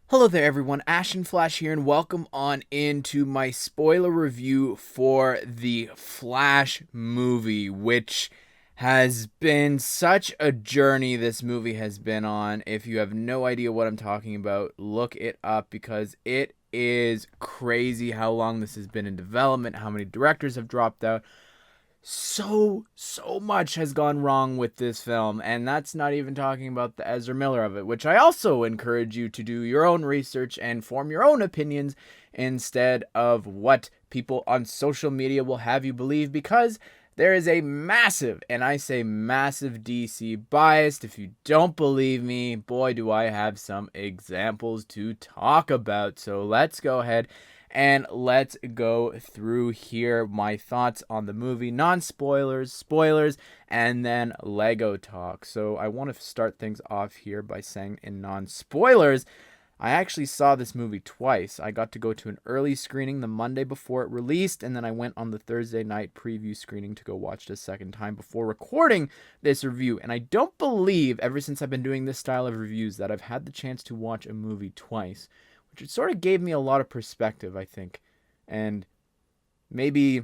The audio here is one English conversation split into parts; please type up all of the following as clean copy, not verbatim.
Hello there everyone, Ashnflash here and welcome on into my spoiler review for the Flash movie, which has been such a journey this movie has been on. If you have no idea what I'm talking about, look it up because it is crazy how long this has been in development, how many directors have dropped out. So much has gone wrong with this film, and that's not even talking about the Ezra Miller of it, which I also encourage you to do your own research and form your own opinions instead of what people on social media will have you believe, because there is a massive, and I say massive, DC bias. If you don't believe me, boy do I have some examples to talk about. So let's go ahead and let's go through here my thoughts on the movie, non-spoilers, spoilers, and then Lego talk. So I want to start things off here by saying in non-spoilers, I actually saw this movie twice. I got to go to an early screening the Monday before it released, and then I went on the Thursday night preview screening to go watch it a second time before recording this review. And I don't believe, ever since I've been doing this style of reviews, that I've had the chance to watch a movie twice, which it sort of gave me a lot of perspective, I think, and maybe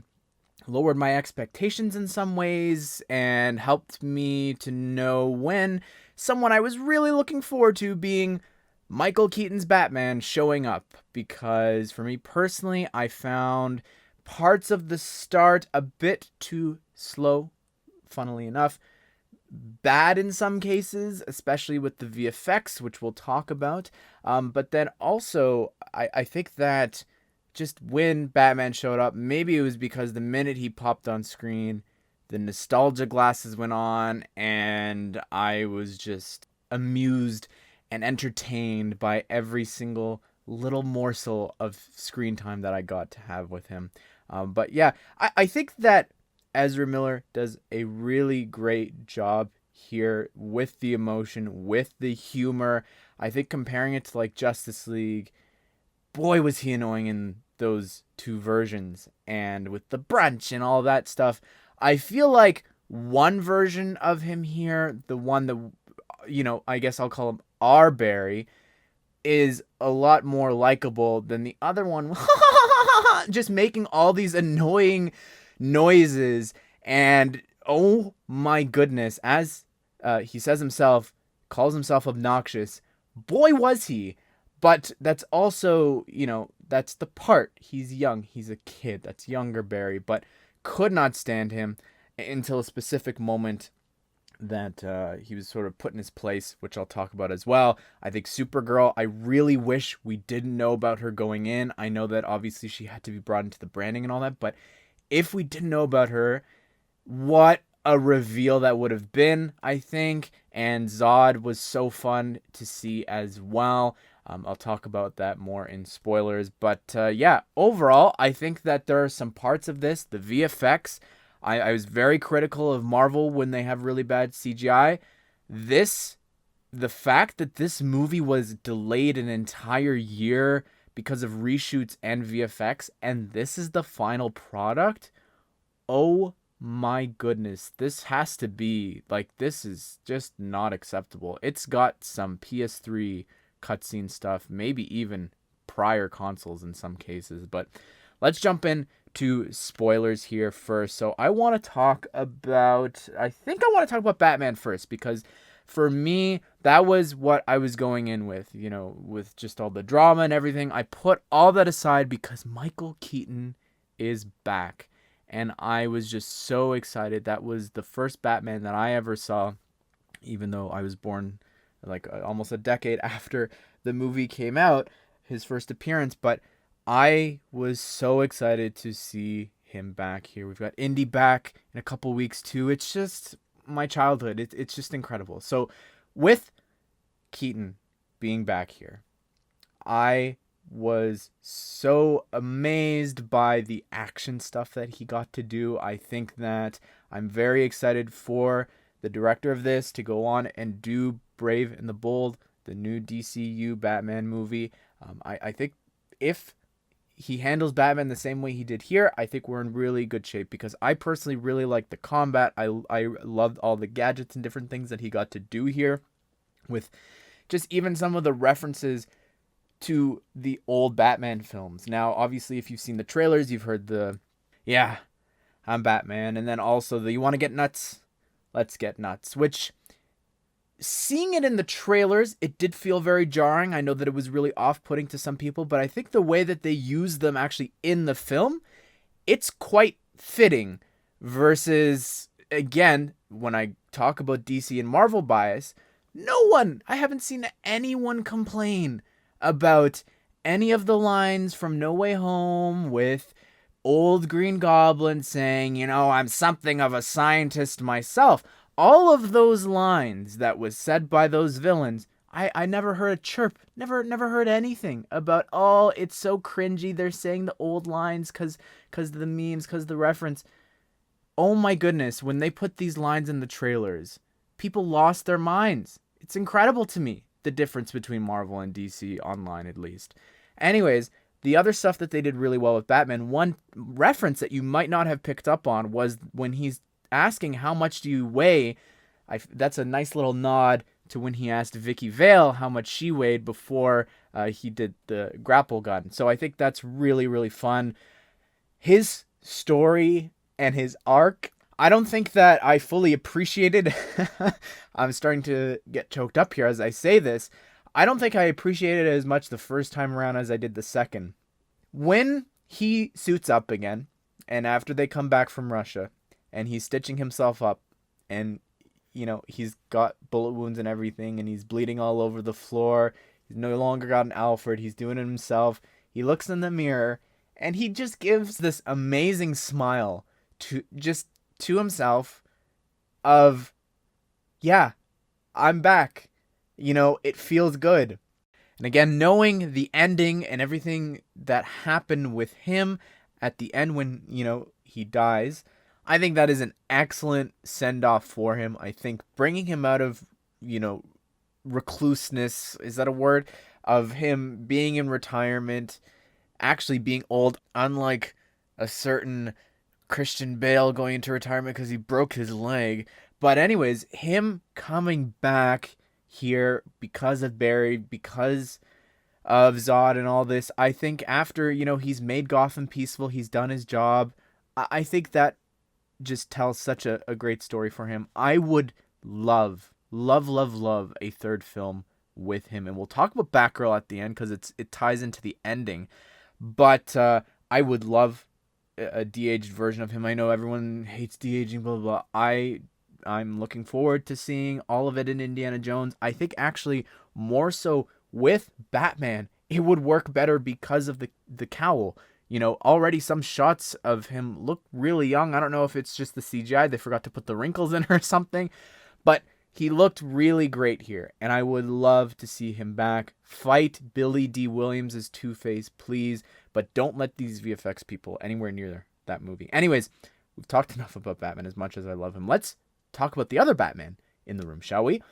lowered my expectations in some ways and helped me to know when someone I was really looking forward to being Michael Keaton's Batman showing up, because for me personally, I found parts of the start a bit too slow, funnily enough, bad in some cases, especially with the VFX, which we'll talk about. But then also, I think that just when Batman showed up, maybe it was because the minute he popped on screen, the nostalgia glasses went on, and I was just amused and entertained by every single little morsel of screen time that I got to have with him. But yeah, I think that Ezra Miller does a really great job here with the emotion, with the humor. I think comparing it to like Justice League, boy was he annoying in those two versions, and with the brunch and all that stuff. I feel like one version of him here, the one that, I guess I'll call him R. Barry, is a lot more likable than the other one. Just making all these annoying noises, and oh my goodness, as he says himself, calls himself obnoxious. Boy was he. But that's also, that's the part. He's young. He's a kid. That's younger Barry, but could not stand him until a specific moment that he was sort of put in his place, which I'll talk about as well. I think Supergirl, I really wish we didn't know about her going in. I know that obviously she had to be brought into the branding and all that, but if we didn't know about her, what a reveal that would have been, I think. And Zod was so fun to see as well. I'll talk about that more in spoilers. But yeah, overall, I think that there are some parts of this, the VFX, I was very critical of Marvel when they have really bad CGI. The fact that this movie was delayed an entire year because of reshoots and VFX, and this is the final product, oh my goodness, this has to be, this is just not acceptable. It's got some PS3 cutscene stuff, maybe even prior consoles in some cases, but let's jump in to spoilers here first. So I want to talk about Batman first, because for me, that was what I was going in with, with just all the drama and everything. I put all that aside because Michael Keaton is back, and I was just so excited. That was the first Batman that I ever saw, even though I was born almost a decade after the movie came out, his first appearance, but I was so excited to see him back here. We've got Indy back in a couple weeks too. It's just my childhood. It's just incredible. So with Keaton being back here, I was so amazed by the action stuff that he got to do. I think that I'm very excited for the director of this to go on and do Brave and the Bold, the new DCU Batman movie. I think if he handles Batman the same way he did here, I think we're in really good shape, because I personally really like the combat. I loved all the gadgets and different things that he got to do here, with just even some of the references to the old Batman films. Now, obviously, if you've seen the trailers, you've heard the, yeah, I'm Batman. And then also the, you want to get nuts? Let's get nuts. Which, seeing it in the trailers, it did feel very jarring. I know that it was really off-putting to some people, but I think the way that they use them actually in the film, it's quite fitting. Versus, again, when I talk about DC and Marvel bias, I haven't seen anyone complain about any of the lines from No Way Home with old Green Goblin saying, I'm something of a scientist myself. All of those lines that was said by those villains, I never heard a chirp, never heard anything about, it's so cringy, they're saying the old lines because of the memes, because of the reference. Oh my goodness, when they put these lines in the trailers, people lost their minds. It's incredible to me, the difference between Marvel and DC online, at least. Anyways, the other stuff that they did really well with Batman, one reference that you might not have picked up on was when he's asking how much do you weigh. That's a nice little nod to when he asked Vicky Vale how much she weighed before he did the grapple gun. So I think that's really, really fun. His story and his arc, I don't think that I fully appreciated. I'm starting to get choked up here as I say this. I don't think I appreciated it as much the first time around as I did the second. When he suits up again, and after they come back from Russia, and he's stitching himself up, and, he's got bullet wounds and everything, and he's bleeding all over the floor. He's no longer got an Alfred. He's doing it himself. He looks in the mirror, and he just gives this amazing smile to himself of, yeah, I'm back. It feels good. And again, knowing the ending and everything that happened with him at the end when, he dies, I think that is an excellent send-off for him. I think bringing him out of, recluseness, is that a word? Of him being in retirement, actually being old, unlike a certain Christian Bale going into retirement because he broke his leg. But anyways, him coming back here because of Barry, because of Zod and all this, I think after, he's made Gotham peaceful, he's done his job, I think that just tells such a great story for him. I would love a third film with him, and we'll talk about Batgirl at the end because it ties into the ending. But I would love a de-aged version of him. I know everyone hates de-aging, blah, blah, blah. I'm looking forward to seeing all of it in Indiana Jones. I think actually more so with Batman, it would work better because of the cowl. Already some shots of him look really young. I don't know if it's just the CGI. They forgot to put the wrinkles in or something. But he looked really great here. And I would love to see him back. Fight Billy D. Williams as Two-Face, please. But don't let these VFX people anywhere near that movie. Anyways, we've talked enough about Batman as much as I love him. Let's talk about the other Batman in the room, shall we?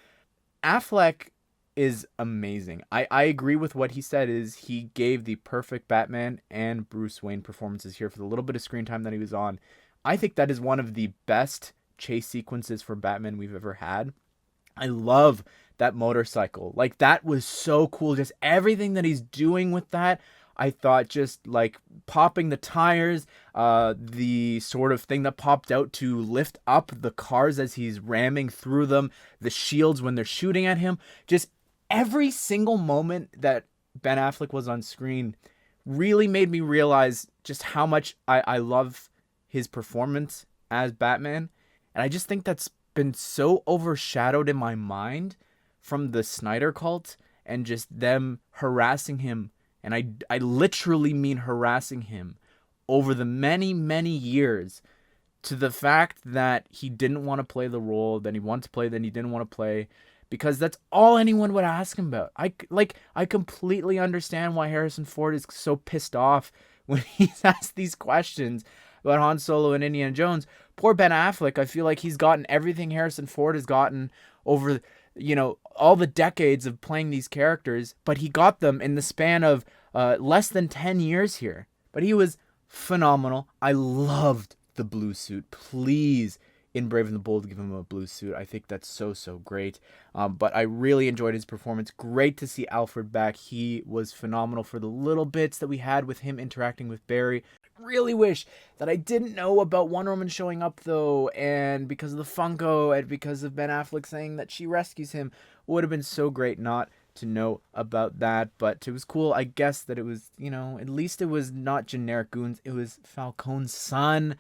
Affleck is amazing. I agree with what he said, is he gave the perfect Batman and Bruce Wayne performances here for the little bit of screen time that he was on. I think that is one of the best chase sequences for Batman we've ever had. I love that motorcycle. Like, that was so cool. Just everything that he's doing with that. I thought just like popping the tires, the sort of thing that popped out to lift up the cars as he's ramming through them, the shields when they're shooting at him. Just every single moment that Ben Affleck was on screen really made me realize just how much I love his performance as Batman. And I just think that's been so overshadowed in my mind from the Snyder cult and just them harassing him. And I literally mean harassing him over the many, many years, to the fact that he didn't want to play the role, then he wanted to play, then he didn't want to play, because that's all anyone would ask him about. I completely understand why Harrison Ford is so pissed off when he's asked these questions about Han Solo and Indiana Jones. Poor Ben Affleck, I feel like he's gotten everything Harrison Ford has gotten over, all the decades of playing these characters, but he got them in the span of less than 10 years here. But he was phenomenal. I loved the blue suit. Please, in Brave and the Bold give him a blue suit. I think that's so great. But I really enjoyed his performance. Great to see Alfred back. He was phenomenal for the little bits that we had with him interacting with Barry. I really wish that I didn't know about Wonder Woman showing up, though, and because of the Funko and because of Ben Affleck saying that she rescues him, would have been so great not to know about that. But it was cool, I guess, that it was, at least it was not generic goons. It was Falcone's son.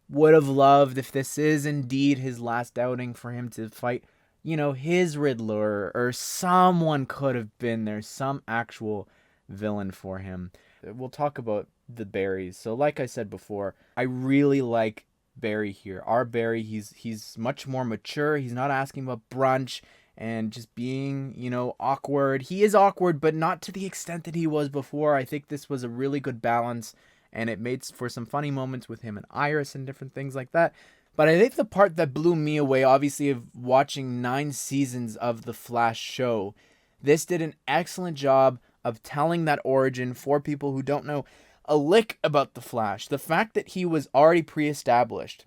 Would have loved if this is indeed his last outing for him to fight, his Riddler, or someone could have been there, some actual villain for him. We'll talk about the Barrys. So like I said before, I really like Barry here. Our Barry, he's much more mature. He's not asking about brunch and just being, awkward. He is awkward, but not to the extent that he was before. I think this was a really good balance, and it made for some funny moments with him and Iris and different things like that. But I think the part that blew me away, obviously, of watching 9 seasons of the Flash show, this did an excellent job of telling that origin for people who don't know a lick about the Flash. The fact that he was already pre-established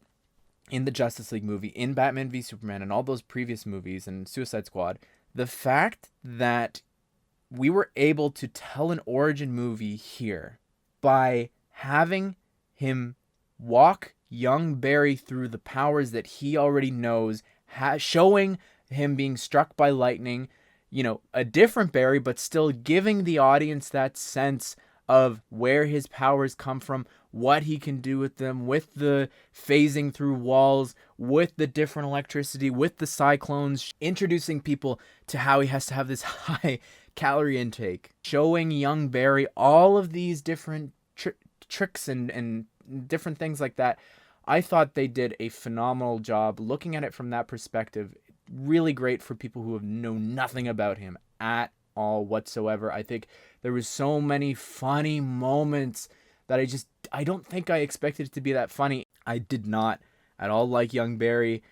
in the Justice League movie, in Batman v Superman, and all those previous movies, and Suicide Squad, the fact that we were able to tell an origin movie here by having him walk young Barry through the powers that he already knows, showing him being struck by lightning, a different Barry, but still giving the audience that sense of where his powers come from, what he can do with them, with the phasing through walls, with the different electricity, with the cyclones, introducing people to how he has to have this high calorie intake, showing young Barry all of these different tricks and different things like that. I thought they did a phenomenal job looking at it from that perspective. Really great for people who know nothing about him at all whatsoever. I think there was so many funny moments that I don't think I expected it to be that funny. I did not at all like young Barry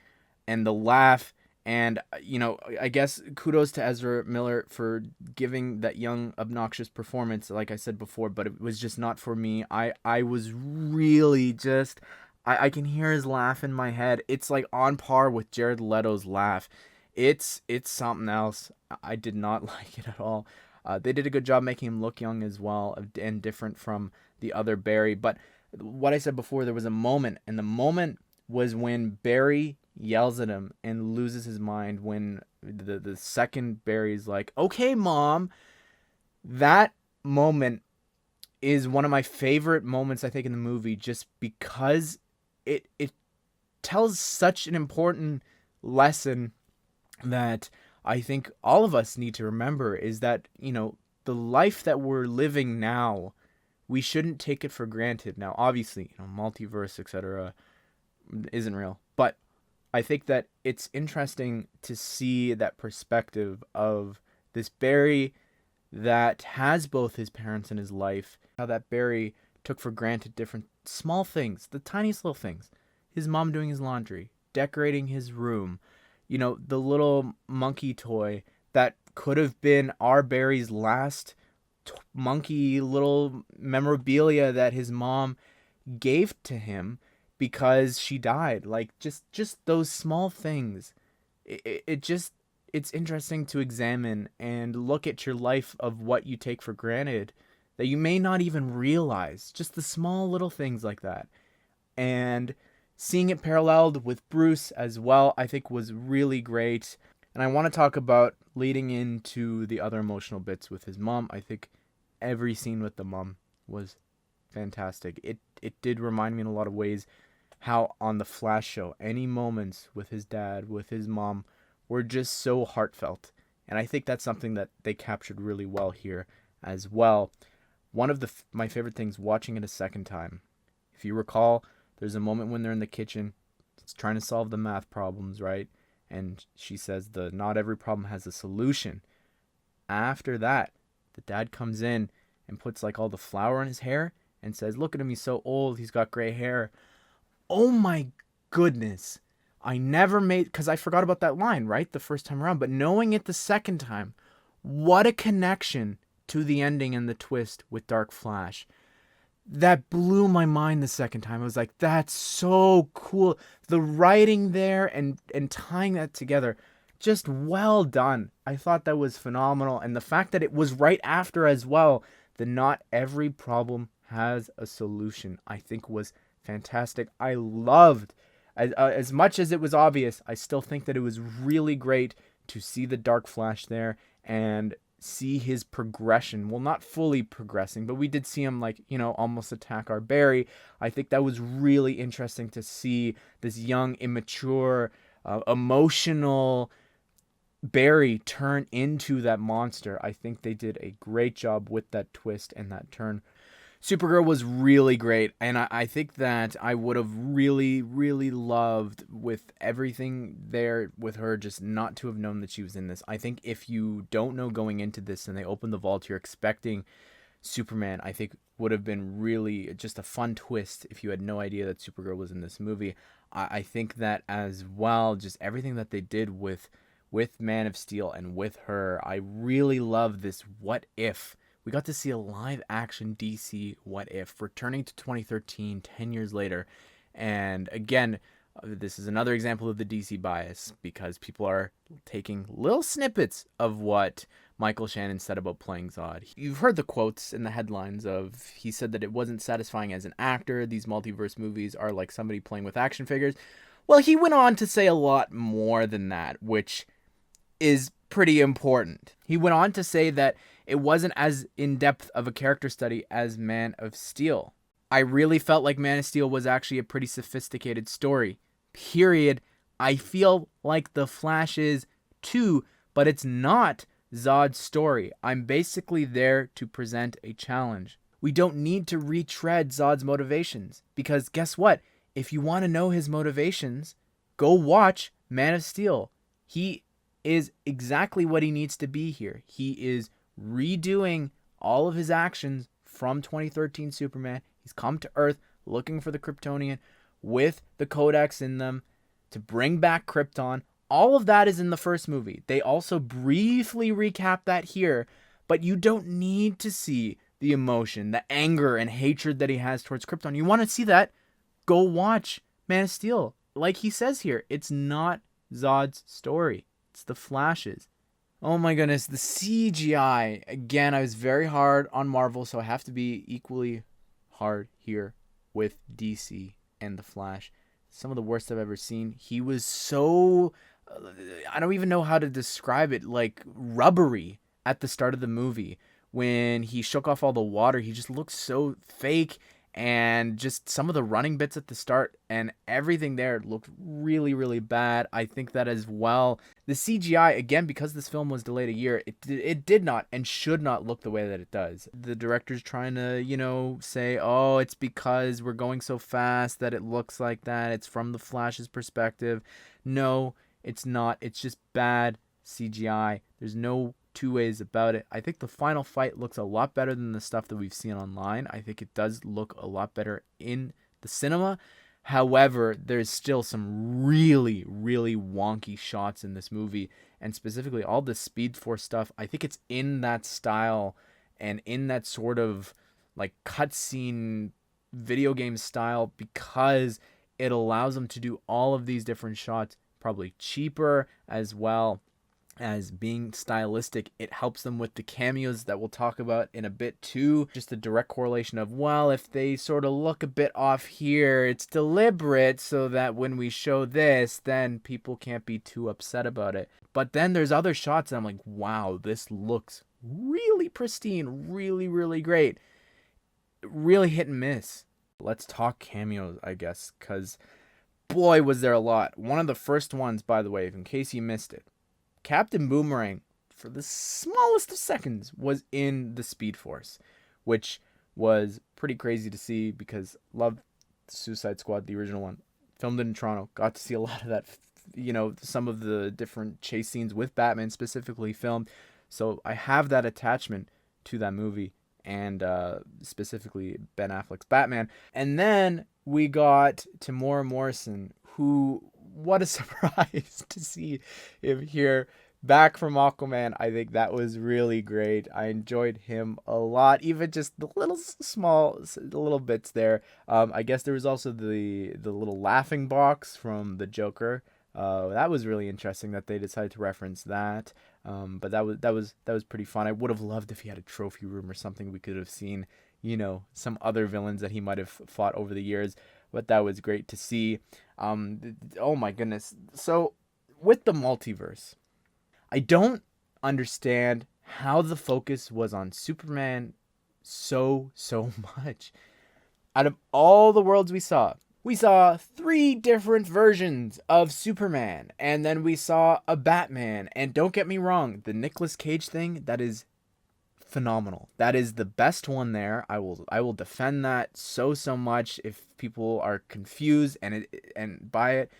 and the laugh. And, I guess kudos to Ezra Miller for giving that young, obnoxious performance, like I said before, but it was just not for me. I was really just... I can hear his laugh in my head. It's like on par with Jared Leto's laugh. It's something else. I did not like it at all. They did a good job making him look young as well and different from the other Barry. But what I said before, there was a moment, and the moment was when Barry yells at him and loses his mind, when the second Barry's like, "Okay, Mom." That moment is one of my favorite moments, I think, in the movie, just because it tells such an important lesson that I think all of us need to remember, is that, the life that we're living now, we shouldn't take it for granted. Now, obviously, multiverse, etc. isn't real, but I think that it's interesting to see that perspective of this Barry that has both his parents in his life, how that Barry took for granted different small things, the tiniest little things. His mom doing his laundry, decorating his room, the little monkey toy that could have been our Barry's last monkey little memorabilia that his mom gave to him because she died. Like, just those small things. It's interesting to examine and look at your life of what you take for granted that you may not even realize. Just the small little things like that. And seeing it paralleled with Bruce as well, I think was really great. And I want to talk about leading into the other emotional bits with his mom. I think every scene with the mom was fantastic. It did remind me in a lot of ways how on the Flash show, any moments with his dad, with his mom, were just so heartfelt. And I think that's something that they captured really well here as well. One of my favorite things watching it a second time, if you recall, there's a moment when they're in the kitchen, it's trying to solve the math problems, right? And she says not every problem has a solution. After that, the dad comes in and puts like all the flour in his hair and says, "Look at him, he's so old, he's got gray hair." Oh my goodness. I never made, because I forgot about that line, right? The first time around, but knowing it the second time, what a connection to the ending and the twist with Dark Flash. that blew my mind the second time. I was like, that's so cool. The writing there and tying that together, just well done. I thought that was phenomenal. And the fact that it was right after as well, the not every problem has a solution, I think was fantastic. I loved, as much as it was obvious, I still think that it was really great to see the Dark Flash there and see his progression. Well, not fully progressing, but we did see him, like, almost attack our Barry. I think that was really interesting to see this young, immature, emotional Barry turn into that monster. I think they did a great job with that twist and that turn. Supergirl was really great, and I think that I would have really, really loved, with everything there with her, just not to have known that she was in this. I think if you don't know going into this and they open the vault, you're expecting Superman, I think would have been really just a fun twist if you had no idea that Supergirl was in this movie. I think that as well, just everything that they did with Man of Steel and with her, I really love this what if. We got to see a live-action DC What If returning to 2013, 10 years later. And again, this is another example of the DC bias, because people are taking little snippets of what Michael Shannon said about playing Zod. You've heard the quotes in the headlines of, he said that it wasn't satisfying as an actor. These multiverse movies are like somebody playing with action figures. Well, he went on to say a lot more than that, which is pretty important. He went on to say that it wasn't as in-depth of a character study as Man of Steel. I really felt like Man of Steel was actually a pretty sophisticated story. Period. I feel like The Flash is too, but it's not Zod's story. I'm basically there to present a challenge. We don't need to retread Zod's motivations, because guess what? If you want to know his motivations, go watch Man of Steel. He is exactly what he needs to be here. He is redoing all of his actions from 2013 Superman. He's come to Earth looking for the Kryptonian with the Codex in them to bring back Krypton. All of that is in the first movie. They also briefly recap that here, but you don't need to see the emotion, the anger and hatred that he has towards Krypton. You want to see that? Go watch Man of Steel. Like he says here, it's not Zod's story. It's the Flash's. Oh my goodness, the CGI. Again, I was very hard on Marvel, so I have to be equally hard here with DC and the Flash. Some of the worst I've ever seen. He was so, I don't even know how to describe it, like rubbery at the start of the movie. When he shook off all the water, he just looked so fake. And just some of the running bits at the start and everything there looked really, really bad. I think that as well, the CGI, again, because this film was delayed a year, it did not and should not look the way that it does. The director's trying to, say, oh, it's because we're going so fast that it looks like that. It's from the Flash's perspective. No, it's not. It's just bad CGI. There's no two ways about it. I think the final fight looks a lot better than the stuff that we've seen online. I think it does look a lot better in the cinema. However, there's still some really, really wonky shots in this movie, and specifically all the Speed Force stuff. I think it's in that style and in that sort of like cutscene video game style, because it allows them to do all of these different shots probably cheaper, as well as being stylistic. It helps them with the cameos that we'll talk about in a bit too. Just a direct correlation of, well, if they sort of look a bit off here, it's deliberate so that when we show this, then people can't be too upset about it. But then there's other shots and I'm like, wow, this looks really pristine, really, really great. Really hit and miss. Let's talk cameos, I guess, because boy, was there a lot. One of the first ones, by the way, in case you missed it, Captain Boomerang, for the smallest of seconds, was in the Speed Force, which was pretty crazy to see because loved Suicide Squad, the original one. Filmed in Toronto. Got to see a lot of that, some of the different chase scenes with Batman specifically filmed. So I have that attachment to that movie and specifically Ben Affleck's Batman. And then we got Tamora Morrison, who, what a surprise to see him here back from Aquaman, I think that was really great. I enjoyed him a lot, even just the little the little bits there. I guess there was also the little laughing box from the Joker. That was really interesting that they decided to reference that. But that was pretty fun. I would have loved if he had a trophy room or something. We could have seen, some other villains that he might have fought over the years. But that was great to see. Oh my goodness. So with the multiverse, I don't understand how the focus was on Superman so much. Out of all the worlds we saw three different versions of Superman, and then we saw a Batman. And don't get me wrong, the Nicolas Cage thing, that is phenomenal. That is the best one there. I will defend that so much. If people are confused and by it,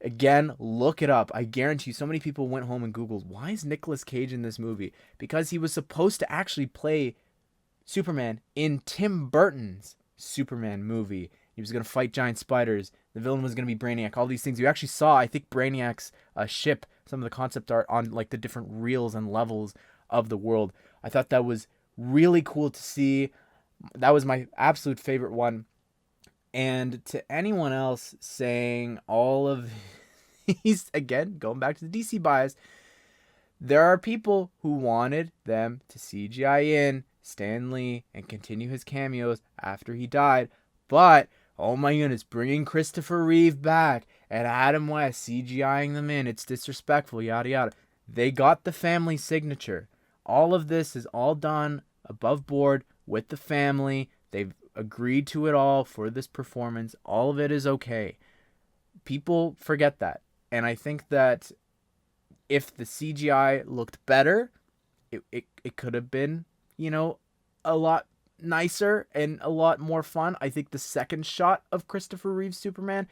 again, look it up. I guarantee you so many people went home and Googled, why is Nicolas Cage in this movie? Because he was supposed to actually play Superman in Tim Burton's Superman movie. He was going to fight giant spiders. The villain was going to be Brainiac. All these things. You actually saw, I think, Brainiac's ship, some of the concept art on like the different reels and levels of the world. I thought that was really cool to see. That was my absolute favorite one. And to anyone else saying all of these, again, going back to the DC bias, there are people who wanted them to CGI in Stan Lee and continue his cameos after he died. But, oh my goodness, bringing Christopher Reeve back and Adam West CGIing them in, it's disrespectful, yada yada. They got the family signature. All of this is all done above board with the family. They've agreed to it all for this performance. All of it is okay. People forget that. And I think that if the CGI looked better, it could have been, a lot nicer and a lot more fun. I think the second shot of Christopher Reeve's Superman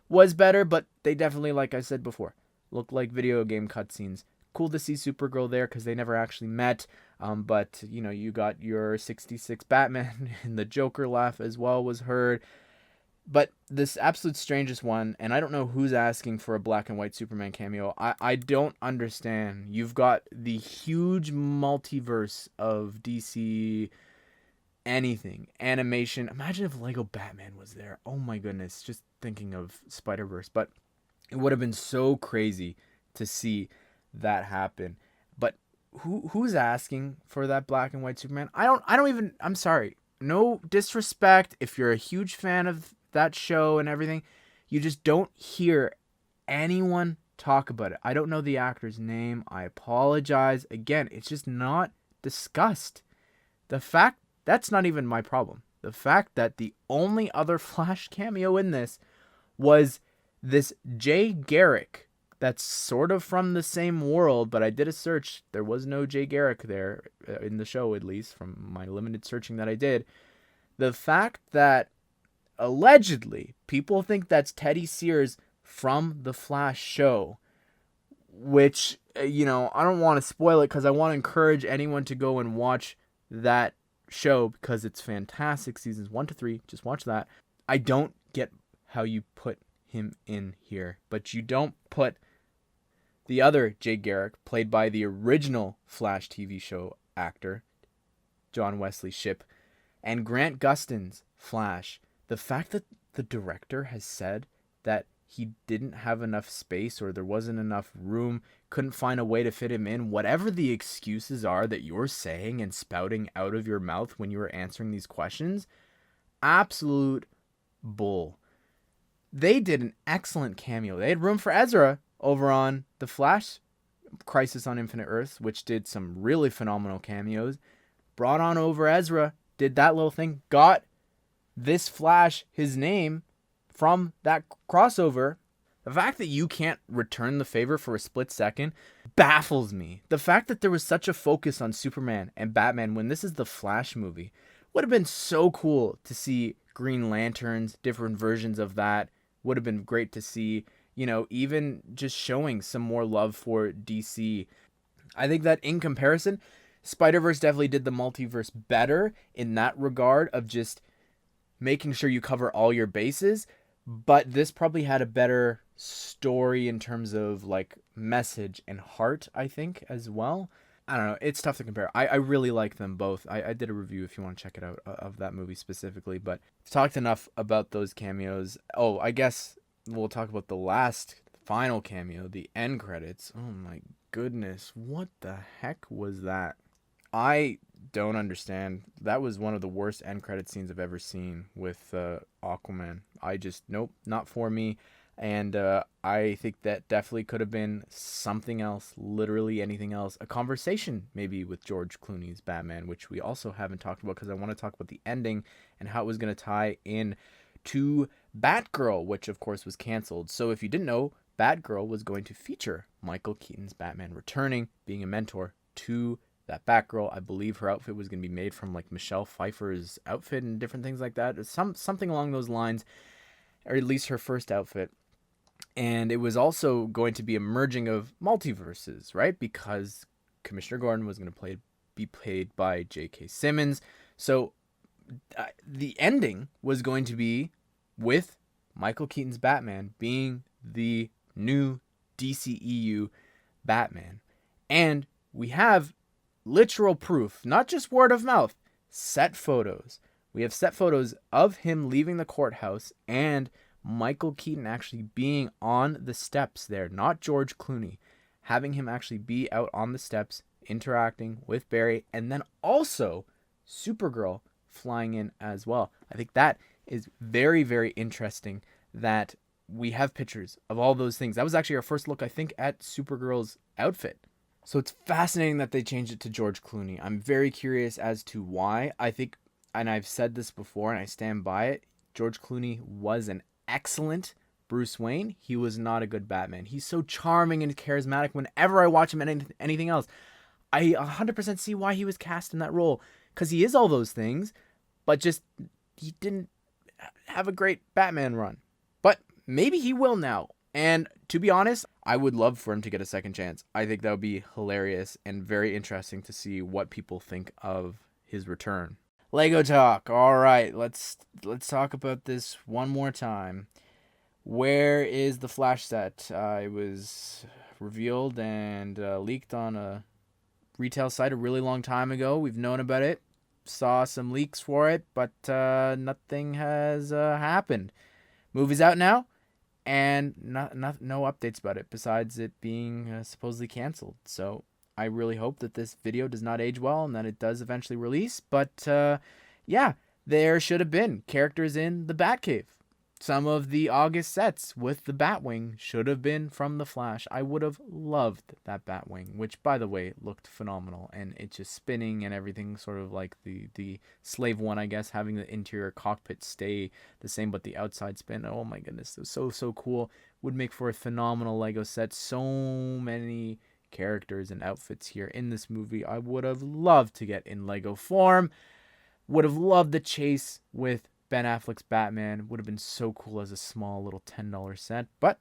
was better, but they definitely, like I said before, looked like video game cutscenes. Cool to see Supergirl there because they never actually met. But, you got your 66 Batman and the Joker laugh as well was heard. But this absolute strangest one, and I don't know who's asking for a black and white Superman cameo. I don't understand. You've got the huge multiverse of DC anything. Animation. Imagine if Lego Batman was there. Oh my goodness. Just thinking of Spider-Verse. But it would have been so crazy to see that happen. But who's asking for that black and white Superman? I'm sorry. No disrespect if you're a huge fan of that show and everything. You just don't hear anyone talk about it. I don't know the actor's name. I apologize. Again, it's just not discussed. That's not even my problem. The fact that the only other Flash cameo in this was this Jay Garrick that's sort of from the same world, but I did a search. There was no Jay Garrick there in the show, at least from my limited searching that I did. The fact that allegedly people think that's Teddy Sears from the Flash show, which, I don't want to spoil it because I want to encourage anyone to go and watch that show because it's fantastic. Seasons 1 to 3, just watch that. I don't get how you put him in here, but you don't put the other Jay Garrick, played by the original Flash TV show actor, John Wesley Shipp, and Grant Gustin's Flash. The fact that the director has said that he didn't have enough space or there wasn't enough room, couldn't find a way to fit him in, whatever the excuses are that you're saying and spouting out of your mouth when you were answering these questions, absolute bull. They did an excellent cameo. They had room for Ezra over on The Flash Crisis on Infinite Earths, which did some really phenomenal cameos. Brought on over Ezra, did that little thing, got this Flash his name from that crossover. The fact that you can't return the favor for a split second baffles me. The fact that there was such a focus on Superman and Batman when this is the Flash movie would have been so cool to see Green Lanterns, different versions of that. Would have been great to see, even just showing some more love for DC. I think that in comparison, Spider-Verse definitely did the multiverse better in that regard of just making sure you cover all your bases. But this probably had a better story in terms of like message and heart, I think, as well. I don't know. It's tough to compare. I really like them both. I did a review if you want to check it out of that movie specifically. But talked enough about those cameos. Oh, I guess we'll talk about the last final cameo, the end credits. Oh my goodness. What the heck was that? I don't understand. That was one of the worst end credit scenes I've ever seen with Aquaman. Nope, not for me. And I think that definitely could have been something else, literally anything else. A conversation maybe with George Clooney's Batman, which we also haven't talked about because I want to talk about the ending and how it was going to tie in to Batgirl, which of course was canceled. So if you didn't know, Batgirl was going to feature Michael Keaton's Batman returning, being a mentor to that Batgirl. I believe her outfit was going to be made from like Michelle Pfeiffer's outfit and different things like that. Something along those lines, or at least her first outfit. And it was also going to be a merging of multiverses, right? Because Commissioner Gordon was going to be played by J.K. Simmons. So the ending was going to be with Michael Keaton's Batman being the new DCEU Batman. And we have literal proof, not just word of mouth, set photos. We have set photos of him leaving the courthouse and Michael Keaton actually being on the steps there, not George Clooney, having him actually be out on the steps interacting with Barry, and then also Supergirl flying in as well. I think that is very, very interesting that we have pictures of all those things. That was actually our first look, I think, at Supergirl's outfit. So it's fascinating that they changed it to George Clooney. I'm very curious as to why. I think, and I've said this before and I stand by it, George Clooney was an excellent Bruce Wayne. He was not a good Batman. He's so charming and charismatic. Whenever I watch him in anything else, I 100% see why he was cast in that role, because he is all those things, but just he didn't have a great Batman run. But maybe he will now. And to be honest, I would love for him to get a second chance. I think that would be hilarious and very interesting to see what people think of his return. Lego talk. All right, let's talk about this one more time. Where is the Flash set? It was revealed and leaked on a retail site a really long time ago. We've known about it, saw some leaks for it, but nothing has happened. Movie's out now, and no updates about it besides it being supposedly canceled. So I really hope that this video does not age well and that it does eventually release. But yeah, there should have been characters in the Batcave. Some of the August sets with the Batwing should have been from The Flash. I would have loved that Batwing, which, by the way, looked phenomenal. And it's just spinning and everything, sort of like the Slave one, I guess, having the interior cockpit stay the same, but the outside spin. Oh my goodness, it was so cool. Would make for a phenomenal Lego set. So many characters and outfits here in this movie I would have loved to get in Lego form. Would have loved the chase with Ben Affleck's Batman. Would have been so cool as a small little $10 set, but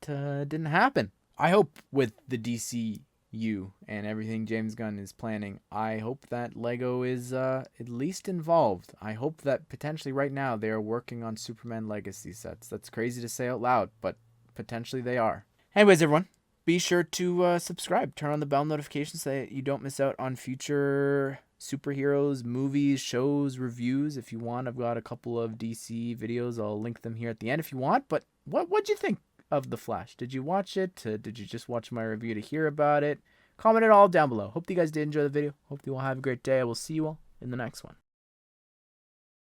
it didn't happen. I hope with the DCU and everything James Gunn is planning, I hope that Lego is at least involved. I hope that potentially right now they are working on Superman Legacy sets. That's crazy to say out loud, but potentially they are. Anyways, everyone, be sure to subscribe. Turn on the bell notifications so that you don't miss out on future superheroes, movies, shows, reviews. If you want, I've got a couple of DC videos. I'll link them here at the end if you want. But what'd you think of The Flash? Did you watch it? Did you just watch my review to hear about it? Comment it all down below. Hope you guys did enjoy the video. Hope you all have a great day. I will see you all in the next one.